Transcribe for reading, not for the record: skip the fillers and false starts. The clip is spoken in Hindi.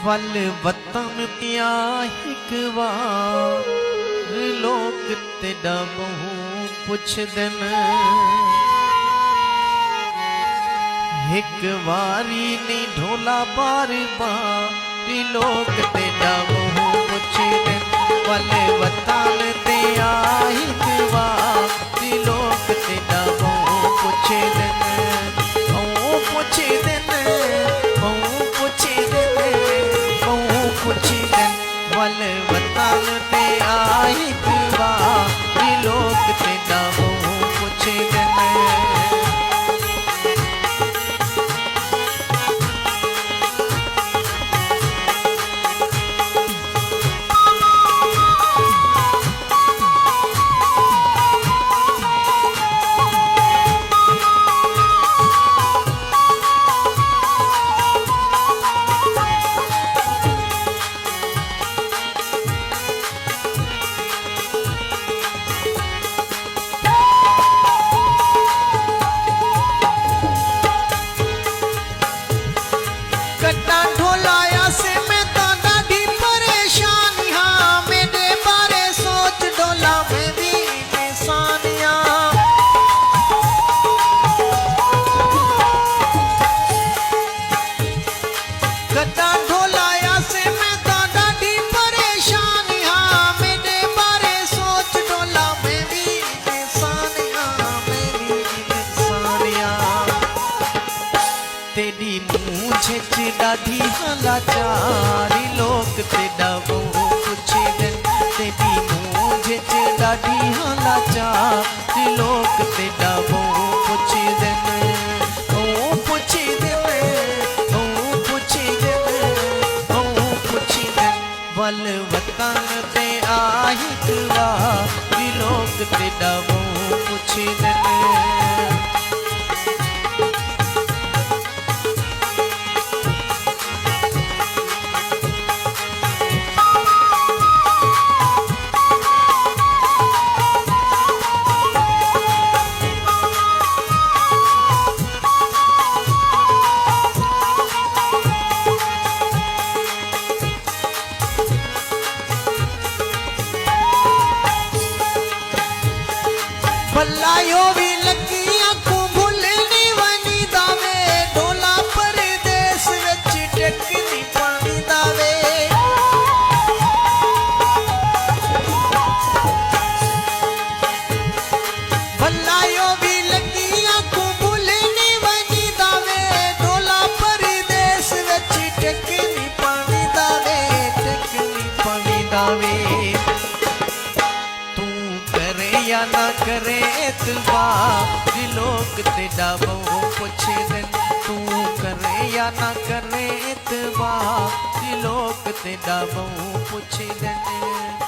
वल वतन पिया हिक बार लोग तेरा बहु पुछदन हिक वारी नी ढोला बार बार लोग तेरा बहु पुछदन वल वतन पिया हिक बार लोग तेरा बहु पुछदन वल वतन ते आई लोग तेरा बहु पुछदन तेरी मुझे डाढ़ी हलाचारी लोग तेरा बहु पुछदन तेरी मुझे डाढ़ी हलाचारी लोग तेरा बहु पुछदन वल वतन ते आई लोग तेरा बहु पुछदन भलायो भी लगी आंखों भूलनी वनी दावे ढोला परदेस विच टेकनी पानी दावे भलायो भी लगी आंखों भूलनी वनी दावे ढोला परदेस विच टेकनी पानी दावे या ना करे इतबार लोग तेरा बहु पुछदन तू करे या ना करे इतबार लोग तेरा बहु पुछदन।